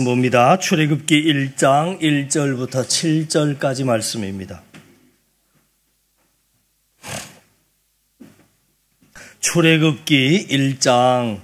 봅니다. 출애굽기 1장 1절부터 7절까지 말씀입니다. 출애굽기 1장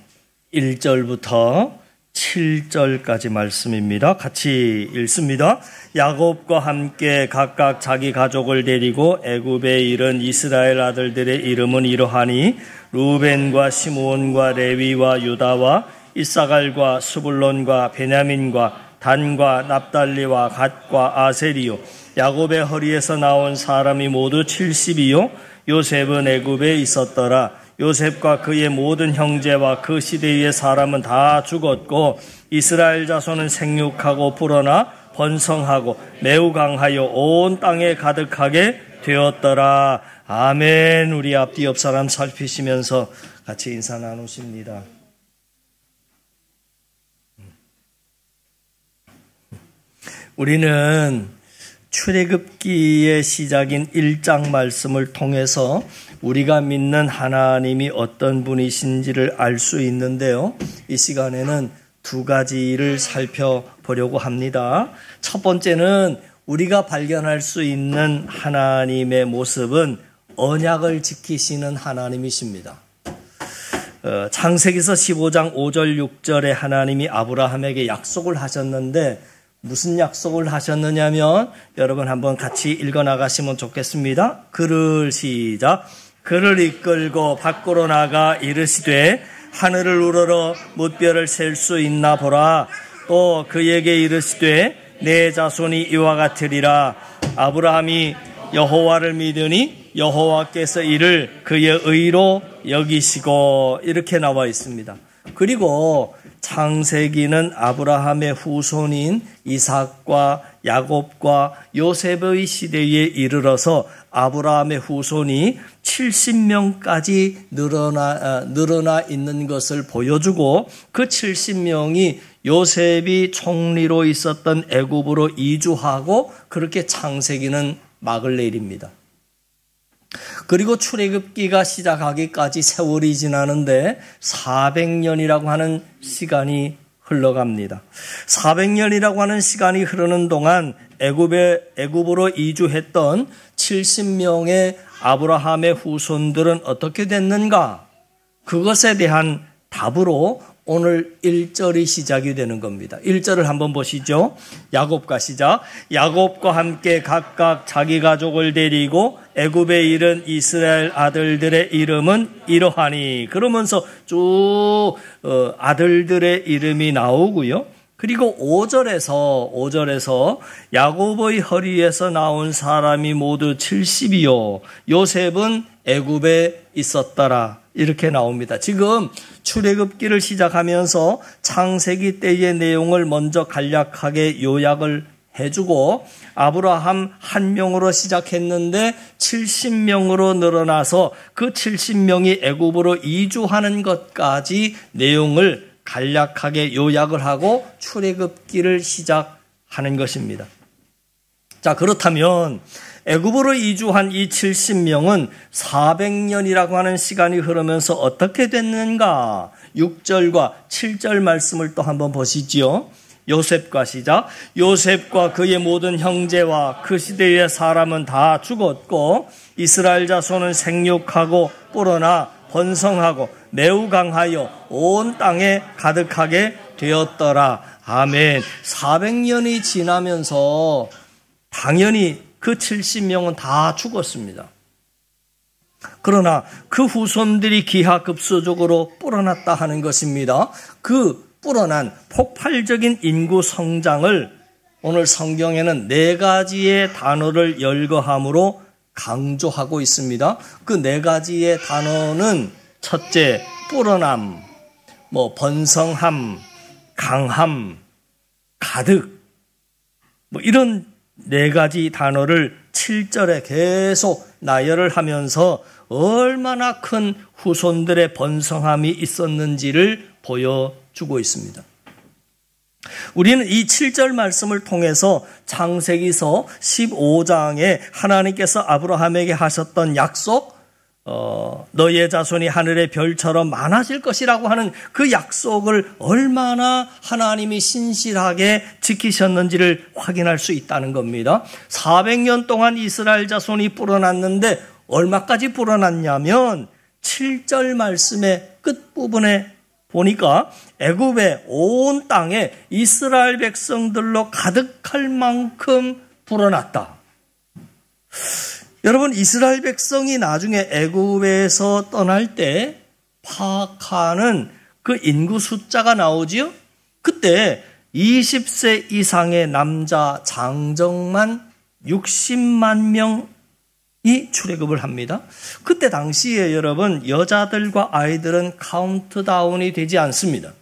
1절부터 7절까지 말씀입니다. 같이 읽습니다. 야곱과 함께 각각 자기 가족을 데리고 애굽에 이른 이스라엘 아들들의 이름은 이러하니 루벤과 시므온과 레위와 유다와 이사갈과 스불론과 베냐민과 단과 납달리와 갓과 아세리요 야곱의 허리에서 나온 사람이 모두 70이요 요셉은 애굽에 있었더라. 요셉과 그의 모든 형제와 그 시대의 사람은 다 죽었고 이스라엘 자손은 생육하고 불어나 번성하고 매우 강하여 온 땅에 가득하게 되었더라. 아멘. 우리 앞뒤 옆 사람 살피시면서 같이 인사 나누십니다. 우리는 출애굽기의 시작인 1장 말씀을 통해서 우리가 믿는 하나님이 어떤 분이신지를 알 수 있는데요. 이 시간에는 두 가지를 살펴보려고 합니다. 첫 번째는 우리가 발견할 수 있는 하나님의 모습은 언약을 지키시는 하나님이십니다. 창세기서 15장 5절 6절에 하나님이 아브라함에게 약속을 하셨는데 무슨 약속을 하셨느냐면 여러분 한번 같이 읽어나가시면 좋겠습니다. 그를 시작. 그를 이끌고 밖으로 나가 이르시되 하늘을 우러러 뭇별을 셀 수 있나 보라. 또 그에게 이르시되 내 자손이 이와 같으리라. 아브라함이 여호와를 믿으니 여호와께서 이를 그의 의로 여기시고 이렇게 나와 있습니다. 그리고 창세기는 아브라함의 후손인 이삭과 야곱과 요셉의 시대에 이르러서 아브라함의 후손이 70명까지 늘어나 있는 것을 보여주고 그 70명이 요셉이 총리로 있었던 애굽으로 이주하고 그렇게 창세기는 막을 내립니다. 그리고 출애굽기가 시작하기까지 세월이 지나는데 400년이라고 하는 시간이 흘러갑니다. 400년이라고 하는 시간이 흐르는 동안 애굽으로 이주했던 70명의 아브라함의 후손들은 어떻게 됐는가? 그것에 대한 답으로 오늘 1절이 시작이 되는 겁니다. 1절을 한번 보시죠. 야곱과 시작. 야곱과 함께 각각 자기 가족을 데리고 애굽에 이른 이스라엘 아들들의 이름은 이러하니 그러면서 쭉 아들들의 이름이 나오고요. 그리고 5절에서 야곱의 허리에서 나온 사람이 모두 70이요 요셉은 애굽에 있었더라 이렇게 나옵니다. 지금 출애굽기를 시작하면서 창세기 때의 내용을 먼저 간략하게 요약을 해주고 아브라함 한 명으로 시작했는데 70명으로 늘어나서 그 70명이 애굽으로 이주하는 것까지 내용을 간략하게 요약을 하고 출애굽기를 시작하는 것입니다. 자, 그렇다면 애굽으로 이주한 이 70명은 400년이라고 하는 시간이 흐르면서 어떻게 됐는가? 6절과 7절 말씀을 또 한번 보시지요. 요셉과 시작. 요셉과 그의 모든 형제와 그 시대의 사람은 다 죽었고 이스라엘 자손은 생육하고 불어나 번성하고 매우 강하여 온 땅에 가득하게 되었더라. 아멘. 400년이 지나면서 당연히 그 70명은 다 죽었습니다. 그러나 그 후손들이 기하급수적으로 불어났다 하는 것입니다. 그 불어난 폭발적인 인구 성장을 오늘 성경에는 4가지의 단어를 열거함으로 강조하고 있습니다. 그 4가지의 단어는 첫째, 불어남, 번성함, 강함, 가득, 이런 4가지 단어를 7절에 계속 나열을 하면서 얼마나 큰 후손들의 번성함이 있었는지를 보여주고 있습니다. 우리는 이 7절 말씀을 통해서 창세기서 15장에 하나님께서 아브라함에게 하셨던 약속, 너희의 자손이 하늘의 별처럼 많아질 것이라고 하는 그 약속을 얼마나 하나님이 신실하게 지키셨는지를 확인할 수 있다는 겁니다. 400년 동안 이스라엘 자손이 불어났는데 얼마까지 불어났냐면 7절 말씀의 끝부분에 보니까 애굽의 온 땅에 이스라엘 백성들로 가득할 만큼 불어났다. 여러분, 이스라엘 백성이 나중에 애굽에서 떠날 때 파악하는 그 인구 숫자가 나오지요. 그때 20세 이상의 남자 장정만 60만 명이 출애굽을 합니다. 그때 당시에 여러분, 여자들과 아이들은 카운트다운이 되지 않습니다.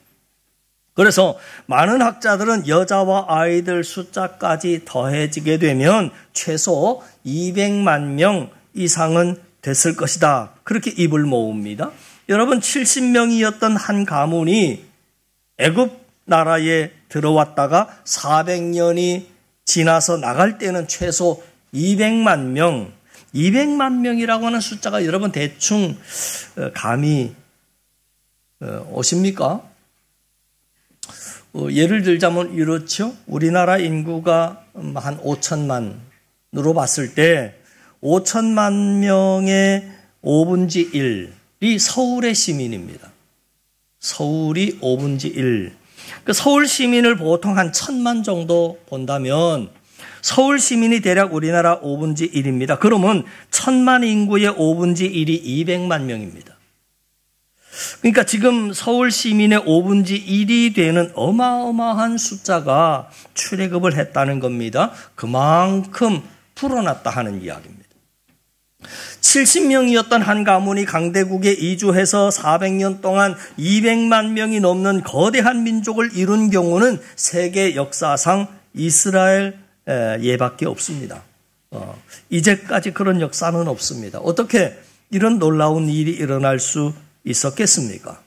그래서 많은 학자들은 여자와 아이들 숫자까지 더해지게 되면 최소 200만 명 이상은 됐을 것이다. 그렇게 입을 모읍니다. 여러분, 70명이었던 한 가문이 애굽 나라에 들어왔다가 400년이 지나서 나갈 때는 최소 200만 명, 200만 명이라고 하는 숫자가 여러분 대충 감이 오십니까? 예를 들자면 이렇죠. 우리나라 인구가 한 5천만으로 봤을 때 5천만 명의 5분의 1이 서울의 시민입니다. 서울이 5분의 1. 그 서울 시민을 보통 한 1,000만 정도 본다면 서울 시민이 대략 우리나라 5분의 1입니다. 그러면 1,000만 인구의 5분의 1이 200만 명입니다. 그러니까 지금 서울 시민의 5분의 1이 되는 어마어마한 숫자가 출애굽을 했다는 겁니다. 그만큼 불어났다 하는 이야기입니다. 70명이었던 한 가문이 강대국에 이주해서 400년 동안 200만 명이 넘는 거대한 민족을 이룬 경우는 세계 역사상 이스라엘 예밖에 없습니다. 이제까지 그런 역사는 없습니다. 어떻게 이런 놀라운 일이 일어날 수 있었겠습니까?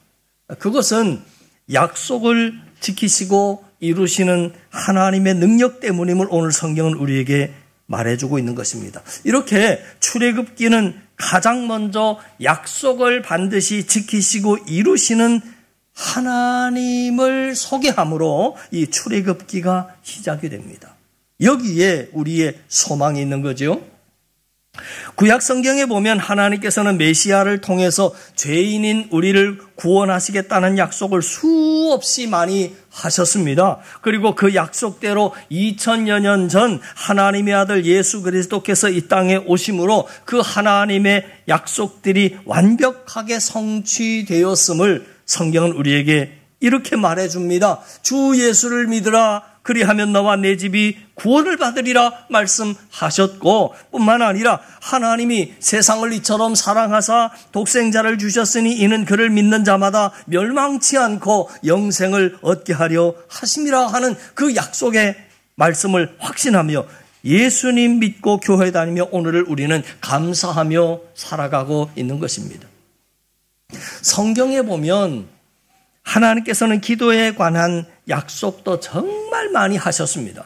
그것은 약속을 지키시고 이루시는 하나님의 능력 때문임을 오늘 성경은 우리에게 말해주고 있는 것입니다. 이렇게 출애굽기는 가장 먼저 약속을 반드시 지키시고 이루시는 하나님을 소개함으로 이 출애굽기가 시작이 됩니다. 여기에 우리의 소망이 있는 거죠. 구약 성경에 보면 하나님께서는 메시아를 통해서 죄인인 우리를 구원하시겠다는 약속을 수없이 많이 하셨습니다. 그리고 그 약속대로 2000여 년 전 하나님의 아들 예수 그리스도께서 이 땅에 오심으로 그 하나님의 약속들이 완벽하게 성취되었음을 성경은 우리에게 이렇게 말해줍니다. 주 예수를 믿으라. 그리하면 너와 내 집이 구원을 받으리라 말씀하셨고, 뿐만 아니라 하나님이 세상을 이처럼 사랑하사 독생자를 주셨으니 이는 그를 믿는 자마다 멸망치 않고 영생을 얻게 하려 하심이라 하는 그 약속의 말씀을 확신하며 예수님 믿고 교회 다니며 오늘을 우리는 감사하며 살아가고 있는 것입니다. 성경에 보면 하나님께서는 기도에 관한 약속도 정말 많이 하셨습니다.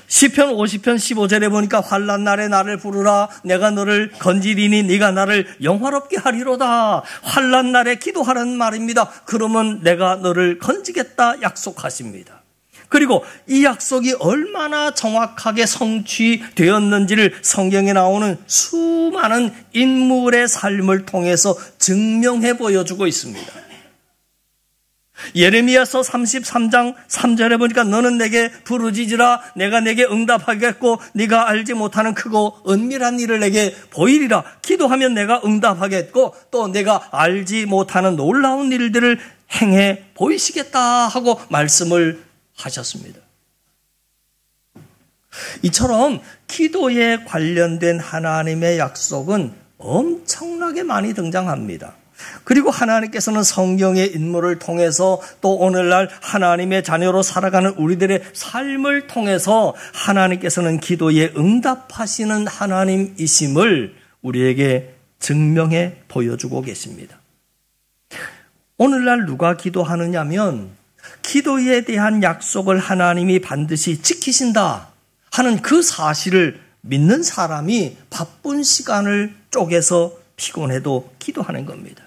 시편 50편 15절에 보니까 환난 날에 나를 부르라 내가 너를 건지리니 네가 나를 영화롭게 하리로다. 환난 날에 기도하라는 말입니다. 그러면 내가 너를 건지겠다 약속하십니다. 그리고 이 약속이 얼마나 정확하게 성취되었는지를 성경에 나오는 수많은 인물의 삶을 통해서 증명해 보여주고 있습니다. 예레미야서 33장 3절에 보니까 너는 내게 부르짖으라 내가 내게 응답하겠고 네가 알지 못하는 크고 은밀한 일을 내게 보이리라. 기도하면 내가 응답하겠고 또 내가 알지 못하는 놀라운 일들을 행해 보이시겠다 하고 말씀을 하셨습니다. 이처럼 기도에 관련된 하나님의 약속은 엄청나게 많이 등장합니다. 그리고 하나님께서는 성경의 인물을 통해서 또 오늘날 하나님의 자녀로 살아가는 우리들의 삶을 통해서 하나님께서는 기도에 응답하시는 하나님이심을 우리에게 증명해 보여주고 계십니다. 오늘날 누가 기도하느냐면 기도에 대한 약속을 하나님이 반드시 지키신다 하는 그 사실을 믿는 사람이 바쁜 시간을 쪼개서 피곤해도 기도하는 겁니다.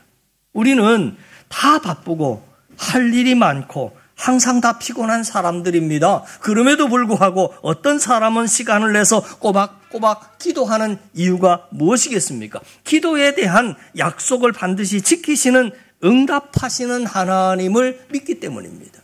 우리는 다 바쁘고 할 일이 많고 항상 다 피곤한 사람들입니다. 그럼에도 불구하고 어떤 사람은 시간을 내서 꼬박꼬박 기도하는 이유가 무엇이겠습니까? 기도에 대한 약속을 반드시 지키시는 응답하시는 하나님을 믿기 때문입니다.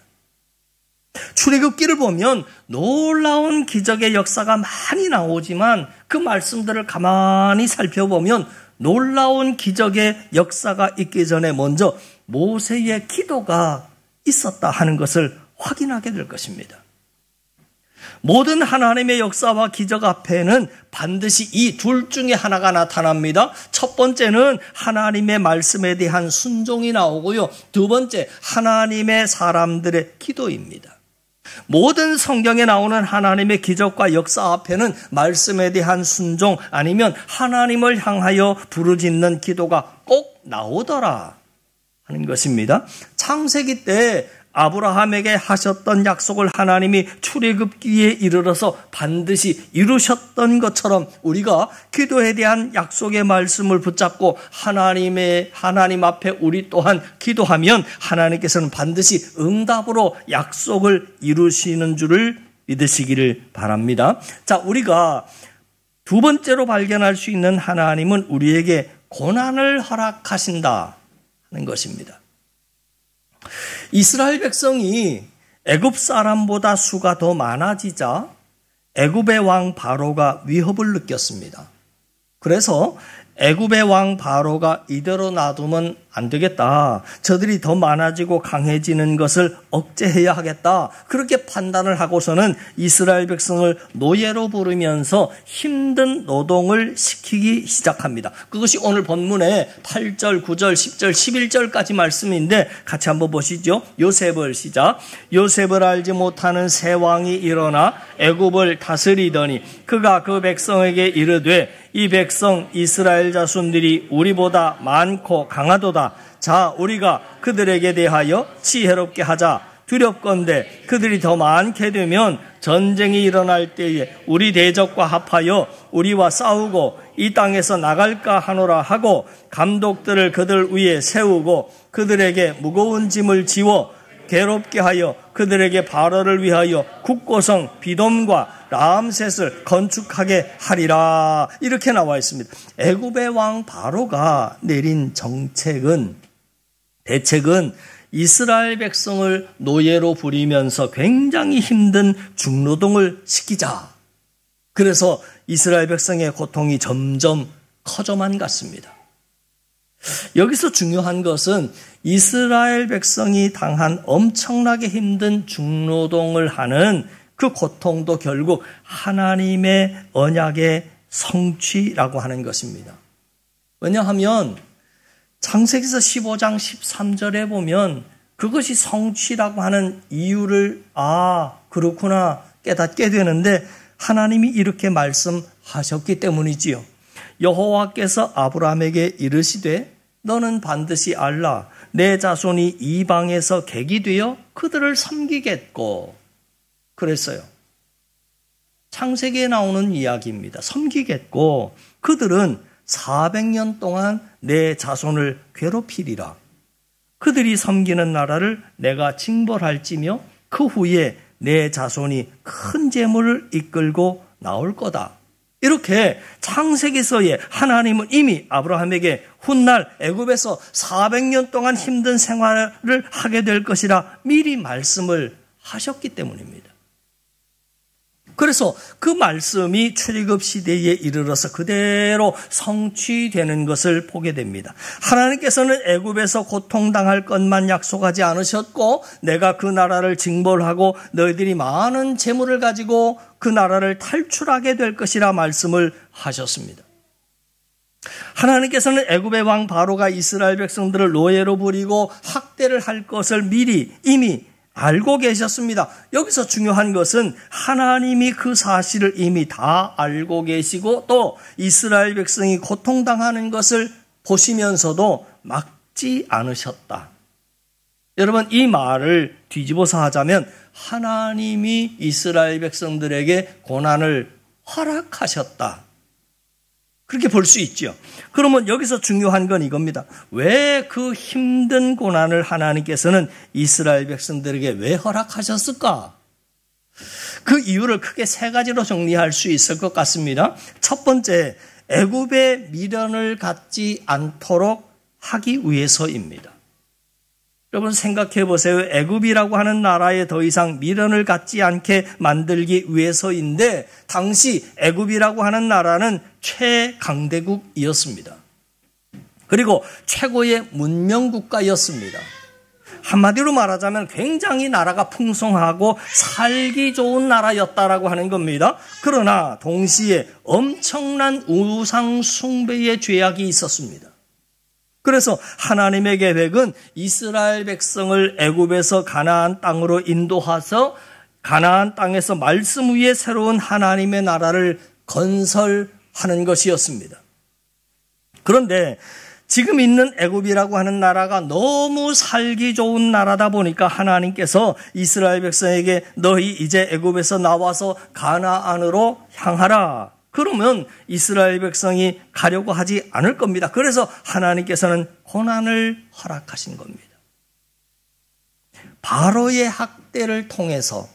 출애굽기를 보면 놀라운 기적의 역사가 많이 나오지만 그 말씀들을 가만히 살펴보면 놀라운 기적의 역사가 있기 전에 먼저 모세의 기도가 있었다 하는 것을 확인하게 될 것입니다. 모든 하나님의 역사와 기적 앞에는 반드시 이 둘 중에 하나가 나타납니다. 첫 번째는 하나님의 말씀에 대한 순종이 나오고요. 두 번째, 하나님의 사람들의 기도입니다. 모든 성경에 나오는 하나님의 기적과 역사 앞에는 말씀에 대한 순종 아니면 하나님을 향하여 부르짖는 기도가 꼭 나오더라 하는 것입니다. 창세기 때 아브라함에게 하셨던 약속을 하나님이 출애굽기에 이르러서 반드시 이루셨던 것처럼 우리가 기도에 대한 약속의 말씀을 붙잡고 하나님 앞에 우리 또한 기도하면 하나님께서는 반드시 응답으로 약속을 이루시는 줄을 믿으시기를 바랍니다. 자, 우리가 두 번째로 발견할 수 있는 하나님은 우리에게 고난을 허락하신다 하는 것입니다. 이스라엘 백성이 애굽 사람보다 수가 더 많아지자 애굽의 왕 바로가 위협을 느꼈습니다. 그래서 애굽의 왕 바로가 이대로 놔두면 안 되겠다. 저들이 더 많아지고 강해지는 것을 억제해야 하겠다. 그렇게 판단을 하고서는 이스라엘 백성을 노예로 부르면서 힘든 노동을 시키기 시작합니다. 그것이 오늘 본문의 8절, 9절, 10절, 11절까지 말씀인데 같이 한번 보시죠. 요셉을 시작. 요셉을 알지 못하는 새 왕이 일어나 애굽을 다스리더니 그가 그 백성에게 이르되 이 백성 이스라엘 자손들이 우리보다 많고 강하도다. 자, 우리가 그들에게 대하여 지혜롭게 하자. 두렵건대 그들이 더 많게 되면 전쟁이 일어날 때에 우리 대적과 합하여 우리와 싸우고 이 땅에서 나갈까 하노라 하고 감독들을 그들 위에 세우고 그들에게 무거운 짐을 지워 괴롭게 하여 그들에게 바로를 위하여 국고성 비돔과 라암셋을 건축하게 하리라. 이렇게 나와 있습니다. 애굽의 왕 바로가 내린 대책은 이스라엘 백성을 노예로 부리면서 굉장히 힘든 중노동을 시키자. 그래서 이스라엘 백성의 고통이 점점 커져만 갔습니다. 여기서 중요한 것은 이스라엘 백성이 당한 엄청나게 힘든 중노동을 하는 그 고통도 결국 하나님의 언약의 성취라고 하는 것입니다. 왜냐하면 창세기서 15장 13절에 보면 그것이 성취라고 하는 이유를 그렇구나 깨닫게 되는데 하나님이 이렇게 말씀하셨기 때문이지요. 여호와께서 아브라함에게 이르시되 너는 반드시 알라. 내 자손이 이방에서 객이 되어 그들을 섬기겠고. 그랬어요. 창세기에 나오는 이야기입니다. 섬기겠고 그들은 400년 동안 내 자손을 괴롭히리라. 그들이 섬기는 나라를 내가 징벌할지며 그 후에 내 자손이 큰 재물을 이끌고 나올 거다. 이렇게 창세기서에 하나님은 이미 아브라함에게 훗날 애굽에서 400년 동안 힘든 생활을 하게 될 것이라 미리 말씀을 하셨기 때문입니다. 그래서 그 말씀이 출애굽 시대에 이르러서 그대로 성취되는 것을 보게 됩니다. 하나님께서는 애굽에서 고통당할 것만 약속하지 않으셨고 내가 그 나라를 징벌하고 너희들이 많은 재물을 가지고 그 나라를 탈출하게 될 것이라 말씀을 하셨습니다. 하나님께서는 애굽의 왕 바로가 이스라엘 백성들을 노예로 부리고 학대를 할 것을 미리 이미 알고 계셨습니다. 여기서 중요한 것은 하나님이 그 사실을 이미 다 알고 계시고 또 이스라엘 백성이 고통당하는 것을 보시면서도 막지 않으셨다. 여러분, 이 말을 뒤집어서 하자면 하나님이 이스라엘 백성들에게 고난을 허락하셨다. 그렇게 볼 수 있죠. 그러면 여기서 중요한 건 이겁니다. 왜 그 힘든 고난을 하나님께서는 이스라엘 백성들에게 왜 허락하셨을까? 그 이유를 크게 세 가지로 정리할 수 있을 것 같습니다. 첫 번째, 애굽의 미련을 갖지 않도록 하기 위해서입니다. 여러분 생각해 보세요. 애굽이라고 하는 나라에 더 이상 미련을 갖지 않게 만들기 위해서인데 당시 애굽이라고 하는 나라는 최강대국이었습니다. 그리고 최고의 문명국가였습니다. 한마디로 말하자면 굉장히 나라가 풍성하고 살기 좋은 나라였다라고 하는 겁니다. 그러나 동시에 엄청난 우상 숭배의 죄악이 있었습니다. 그래서 하나님의 계획은 이스라엘 백성을 애굽에서 가나안 땅으로 인도해서 가나안 땅에서 말씀 위에 새로운 하나님의 나라를 건설하는 것이었습니다. 그런데 지금 있는 애굽이라고 하는 나라가 너무 살기 좋은 나라다 보니까 하나님께서 이스라엘 백성에게 너희 이제 애굽에서 나와서 가나안으로 향하라. 그러면 이스라엘 백성이 가려고 하지 않을 겁니다. 그래서 하나님께서는 고난을 허락하신 겁니다. 바로의 학대를 통해서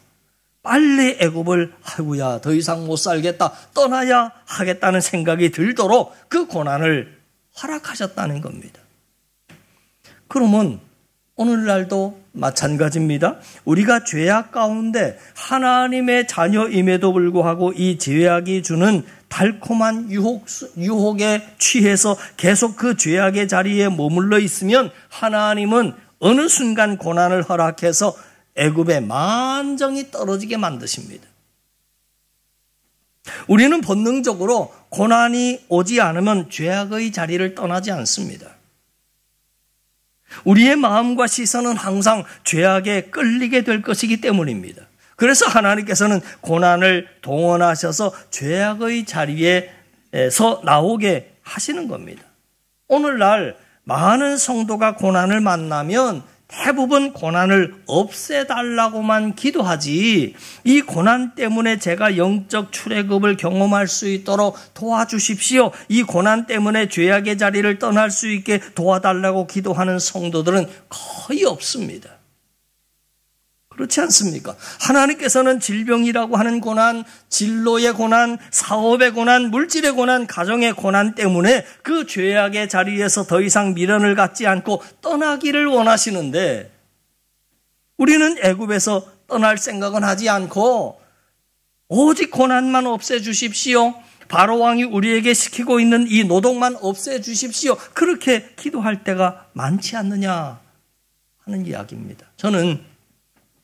빨리 애굽을 아이고야 더 이상 못 살겠다 떠나야 하겠다는 생각이 들도록 그 고난을 허락하셨다는 겁니다. 그러면 오늘날도 마찬가지입니다. 우리가 죄악 가운데 하나님의 자녀임에도 불구하고 이 죄악이 주는 달콤한 유혹에 취해서 계속 그 죄악의 자리에 머물러 있으면 하나님은 어느 순간 고난을 허락해서 애굽의 만정이 떨어지게 만드십니다. 우리는 본능적으로 고난이 오지 않으면 죄악의 자리를 떠나지 않습니다. 우리의 마음과 시선은 항상 죄악에 끌리게 될 것이기 때문입니다. 그래서 하나님께서는 고난을 동원하셔서 죄악의 자리에서 나오게 하시는 겁니다. 오늘날 많은 성도가 고난을 만나면 대부분 고난을 없애달라고만 기도하지 이 고난 때문에 제가 영적 출애굽을 경험할 수 있도록 도와주십시오. 이 고난 때문에 죄악의 자리를 떠날 수 있게 도와달라고 기도하는 성도들은 거의 없습니다. 그렇지 않습니까? 하나님께서는 질병이라고 하는 고난, 진로의 고난, 사업의 고난, 물질의 고난, 가정의 고난 때문에 그 죄악의 자리에서 더 이상 미련을 갖지 않고 떠나기를 원하시는데 우리는 애굽에서 떠날 생각은 하지 않고 오직 고난만 없애주십시오. 바로왕이 우리에게 시키고 있는 이 노동만 없애주십시오. 그렇게 기도할 때가 많지 않느냐 하는 이야기입니다. 저는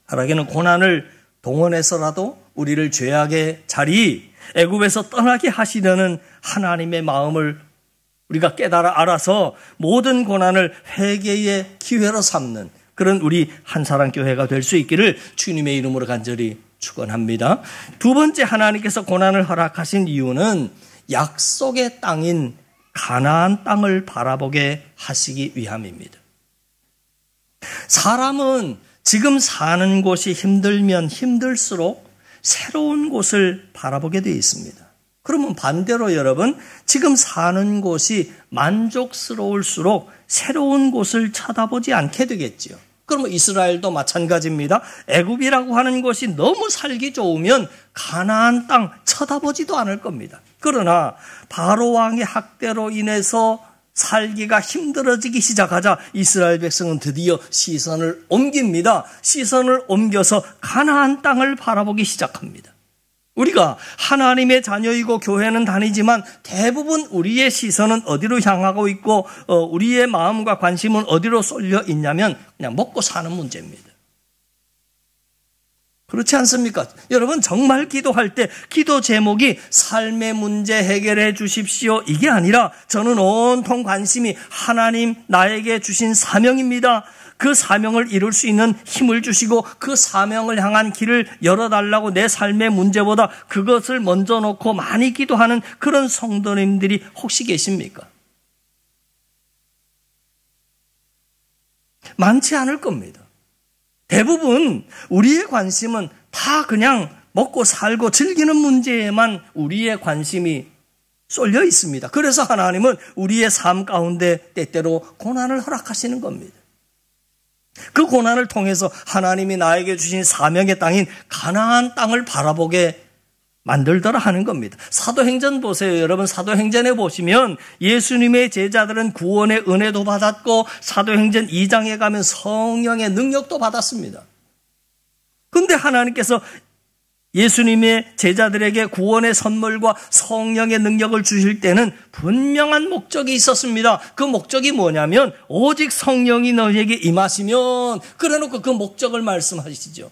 하나님께는 고난을 동원해서라도 우리를 죄악의 자리, 애굽에서 떠나게 하시려는 하나님의 마음을 우리가 깨달아 알아서 모든 고난을 회개의 기회로 삼는 그런 우리 한사랑교회가 될 수 있기를 주님의 이름으로 간절히 축원합니다. 두 번째 하나님께서 고난을 허락하신 이유는 약속의 땅인 가나안 땅을 바라보게 하시기 위함입니다. 사람은 지금 사는 곳이 힘들면 힘들수록 새로운 곳을 바라보게 되어 있습니다. 그러면 반대로 여러분, 지금 사는 곳이 만족스러울수록 새로운 곳을 쳐다보지 않게 되겠지요. 그러면 이스라엘도 마찬가지입니다. 애굽이라고 하는 곳이 너무 살기 좋으면 가나안 땅 쳐다보지도 않을 겁니다. 그러나 바로 왕의 학대로 인해서 살기가 힘들어지기 시작하자 이스라엘 백성은 드디어 시선을 옮깁니다. 시선을 옮겨서 가나안 땅을 바라보기 시작합니다. 우리가 하나님의 자녀이고 교회는 다니지만 대부분 우리의 시선은 어디로 향하고 있고 우리의 마음과 관심은 어디로 쏠려 있냐면 그냥 먹고 사는 문제입니다. 그렇지 않습니까? 여러분 정말 기도할 때 기도 제목이 삶의 문제 해결해 주십시오 이게 아니라 저는 온통 관심이 하나님 나에게 주신 사명입니다. 그 사명을 이룰 수 있는 힘을 주시고 그 사명을 향한 길을 열어달라고 내 삶의 문제보다 그것을 먼저 놓고 많이 기도하는 그런 성도님들이 혹시 계십니까? 많지 않을 겁니다. 대부분 우리의 관심은 다 그냥 먹고 살고 즐기는 문제에만 우리의 관심이 쏠려 있습니다. 그래서 하나님은 우리의 삶 가운데 때때로 고난을 허락하시는 겁니다. 그 고난을 통해서 하나님이 나에게 주신 사명의 땅인 가나안 땅을 바라보게 만들더라 하는 겁니다. 사도행전 보세요. 여러분, 사도행전에 보시면 예수님의 제자들은 구원의 은혜도 받았고 사도행전 2장에 가면 성령의 능력도 받았습니다. 그런데 하나님께서 예수님의 제자들에게 구원의 선물과 성령의 능력을 주실 때는 분명한 목적이 있었습니다. 그 목적이 뭐냐면 오직 성령이 너희에게 임하시면, 그래놓고 그 목적을 말씀하시죠.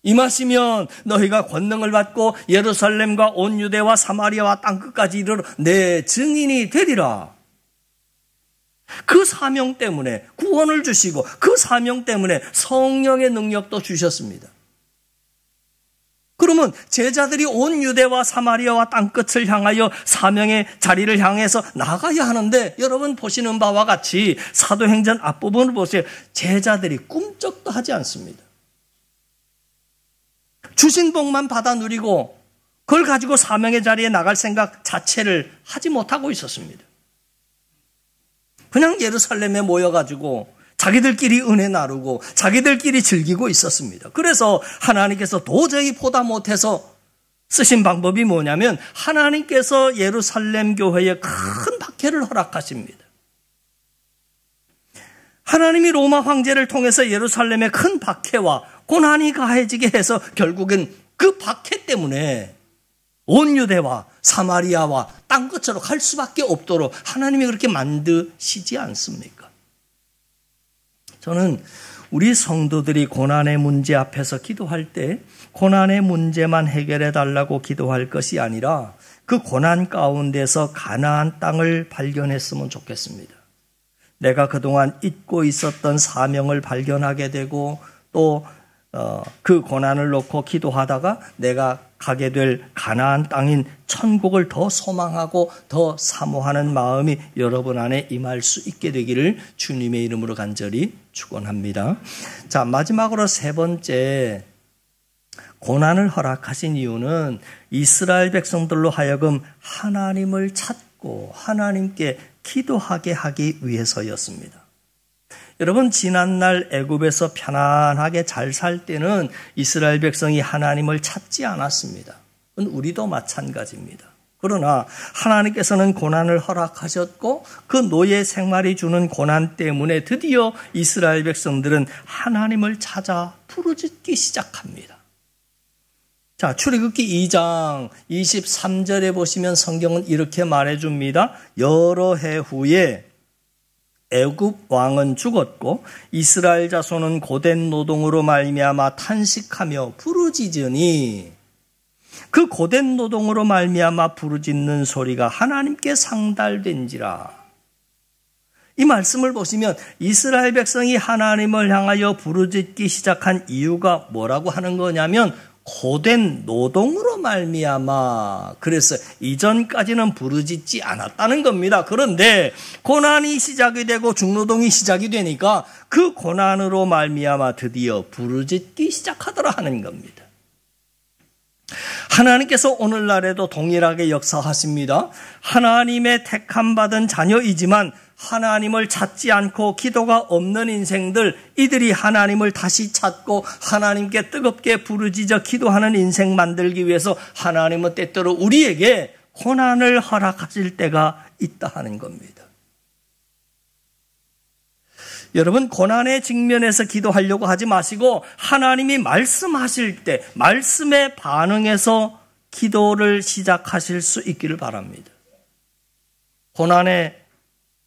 임하시면 너희가 권능을 받고 예루살렘과 온 유대와 사마리아와 땅끝까지 이르러 내 증인이 되리라. 그 사명 때문에 구원을 주시고 그 사명 때문에 성령의 능력도 주셨습니다. 그러면 제자들이 온 유대와 사마리아와 땅끝을 향하여 사명의 자리를 향해서 나가야 하는데, 여러분 보시는 바와 같이 사도행전 앞부분을 보세요. 제자들이 꿈쩍도 하지 않습니다. 주신 복만 받아 누리고 그걸 가지고 사명의 자리에 나갈 생각 자체를 하지 못하고 있었습니다. 그냥 예루살렘에 모여가지고 자기들끼리 은혜 나누고 자기들끼리 즐기고 있었습니다. 그래서 하나님께서 도저히 보다 못해서 쓰신 방법이 뭐냐면 하나님께서 예루살렘 교회에 큰 박해를 허락하십니다. 하나님이 로마 황제를 통해서 예루살렘에 큰 박해와 고난이 가해지게 해서 결국엔 그 박해 때문에 온 유대와 사마리아와 땅끝으로 갈 수밖에 없도록 하나님이 그렇게 만드시지 않습니까? 저는 우리 성도들이 고난의 문제 앞에서 기도할 때 고난의 문제만 해결해 달라고 기도할 것이 아니라 그 고난 가운데서 가나안 땅을 발견했으면 좋겠습니다. 내가 그동안 잊고 있었던 사명을 발견하게 되고 또 그 고난을 놓고 기도하다가 내가 가게 될 가나안 땅인 천국을 더 소망하고 더 사모하는 마음이 여러분 안에 임할 수 있게 되기를 주님의 이름으로 간절히 축원합니다. 자, 마지막으로 세 번째, 고난을 허락하신 이유는 이스라엘 백성들로 하여금 하나님을 찾고 하나님께 기도하게 하기 위해서였습니다. 여러분, 지난날 애굽에서 편안하게 잘 살 때는 이스라엘 백성이 하나님을 찾지 않았습니다. 우리도 마찬가지입니다. 그러나 하나님께서는 고난을 허락하셨고 그 노예 생활이 주는 고난 때문에 드디어 이스라엘 백성들은 하나님을 찾아 부르짖기 시작합니다. 자, 출애굽기 2장 23절에 보시면 성경은 이렇게 말해줍니다. 여러 해 후에 애굽 왕은 죽었고 이스라엘 자손은 고된 노동으로 말미암아 탄식하며 부르짖으니, 그 고된 노동으로 말미암아 부르짖는 소리가 하나님께 상달된지라. 이 말씀을 보시면 이스라엘 백성이 하나님을 향하여 부르짖기 시작한 이유가 뭐라고 하는 거냐면 고된 노동으로 말미암아. 그래서 이전까지는 부르짖지 않았다는 겁니다. 그런데 고난이 시작이 되고 중노동이 시작이 되니까 그 고난으로 말미암아 드디어 부르짖기 시작하더라 하는 겁니다. 하나님께서 오늘날에도 동일하게 역사하십니다. 하나님의 택함받은 자녀이지만 하나님을 찾지 않고 기도가 없는 인생들, 이들이 하나님을 다시 찾고 하나님께 뜨겁게 부르짖어 기도하는 인생 만들기 위해서 하나님은 때때로 우리에게 고난을 허락하실 때가 있다 하는 겁니다. 여러분, 고난의 직면에서 기도하려고 하지 마시고 하나님이 말씀하실 때 말씀에 반응해서 기도를 시작하실 수 있기를 바랍니다. 고난의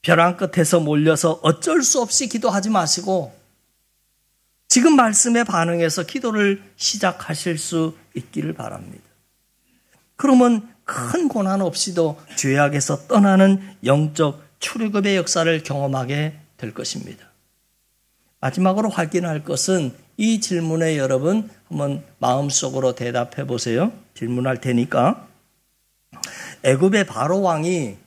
벼랑 끝에서 몰려서 어쩔 수 없이 기도하지 마시고 지금 말씀에 반응해서 기도를 시작하실 수 있기를 바랍니다. 그러면 큰 고난 없이도 죄악에서 떠나는 영적 출애굽의 역사를 경험하게 될 것입니다. 마지막으로 확인할 것은 이 질문에 여러분 한번 마음속으로 대답해 보세요. 질문할 테니까. 애굽의 바로 왕이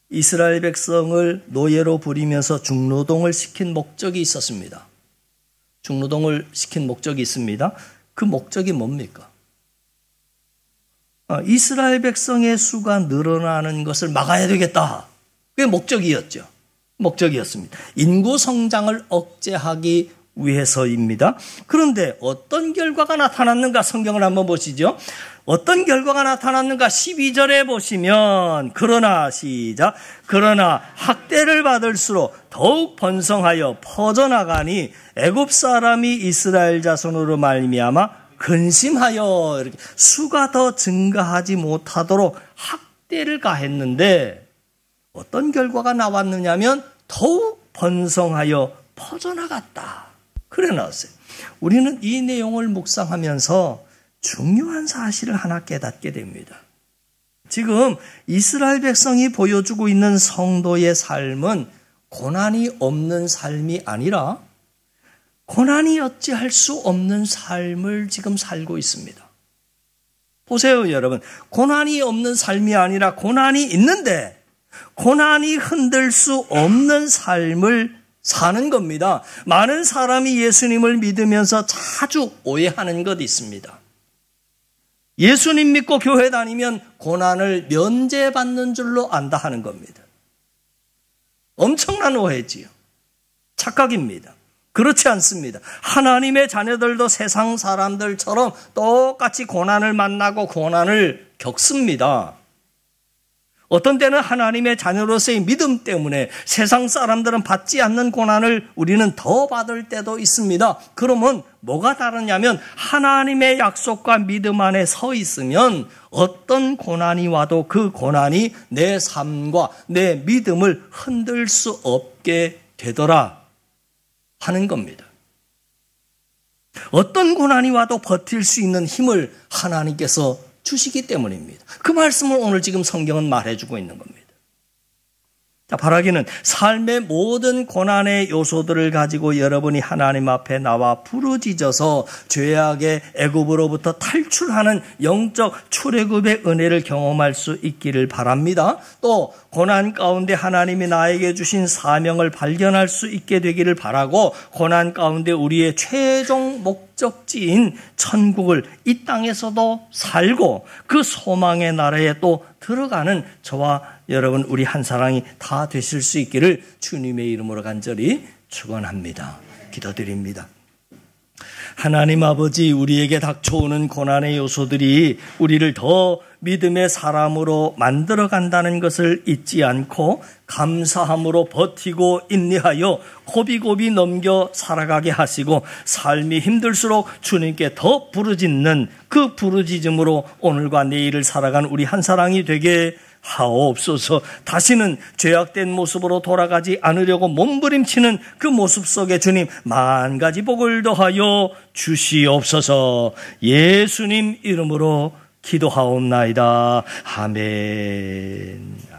이스라엘 백성을 노예로 부리면서 중노동을 시킨 목적이 있었습니다. 중노동을 시킨 목적이 있습니다. 그 목적이 뭡니까? 이스라엘 백성의 수가 늘어나는 것을 막아야 되겠다. 그게 목적이었습니다. 인구 성장을 억제하기 위해서입니다. 그런데 어떤 결과가 나타났는가 성경을 한번 보시죠. 어떤 결과가 나타났는가 12절에 보시면 그러나 학대를 받을수록 더욱 번성하여 퍼져나가니 애굽 사람이 이스라엘 자손으로 말미암아 근심하여 이렇게 수가 더 증가하지 못하도록 학대를 가했는데 어떤 결과가 나왔느냐면 더욱 번성하여 퍼져나갔다. 그래 나왔어요. 우리는 이 내용을 묵상하면서 중요한 사실을 하나 깨닫게 됩니다. 지금 이스라엘 백성이 보여주고 있는 성도의 삶은 고난이 없는 삶이 아니라 고난이 어찌할 수 없는 삶을 지금 살고 있습니다. 보세요, 여러분. 고난이 없는 삶이 아니라 고난이 있는데 고난이 흔들 수 없는 삶을 사는 겁니다. 많은 사람이 예수님을 믿으면서 자주 오해하는 것이 있습니다. 예수님 믿고 교회 다니면 고난을 면제받는 줄로 안다 하는 겁니다. 엄청난 오해지요. 착각입니다. 그렇지 않습니다. 하나님의 자녀들도 세상 사람들처럼 똑같이 고난을 만나고 고난을 겪습니다. 어떤 때는 하나님의 자녀로서의 믿음 때문에 세상 사람들은 받지 않는 고난을 우리는 더 받을 때도 있습니다. 그러면 뭐가 다르냐면 하나님의 약속과 믿음 안에 서 있으면 어떤 고난이 와도 그 고난이 내 삶과 내 믿음을 흔들 수 없게 되더라 하는 겁니다. 어떤 고난이 와도 버틸 수 있는 힘을 하나님께서 주시기 때문입니다. 그 말씀을 오늘 지금 성경은 말해주고 있는 겁니다. 자, 바라기는 삶의 모든 고난의 요소들을 가지고 여러분이 하나님 앞에 나와 부르짖어서 죄악의 애굽으로부터 탈출하는 영적 출애굽의 은혜를 경험할 수 있기를 바랍니다. 또 고난 가운데 하나님이 나에게 주신 사명을 발견할 수 있게 되기를 바라고 고난 가운데 우리의 최종 목적지인 천국을 이 땅에서도 살고 그 소망의 나라에 또 들어가는 저와 여러분 우리 한 사람이 다 되실 수 있기를 주님의 이름으로 간절히 축원합니다. 기도드립니다. 하나님 아버지, 우리에게 닥쳐오는 고난의 요소들이 우리를 더 믿음의 사람으로 만들어간다는 것을 잊지 않고 감사함으로 버티고 인내하여 고비고비 넘겨 살아가게 하시고 삶이 힘들수록 주님께 더 부르짖는 그 부르짖음으로 오늘과 내일을 살아간 우리 한 사람이 되게 하옵소서. 다시는 죄악된 모습으로 돌아가지 않으려고 몸부림치는 그 모습 속에 주님 만 가지 복을 더하여 주시옵소서. 예수님 이름으로 기도하옵나이다. 아멘.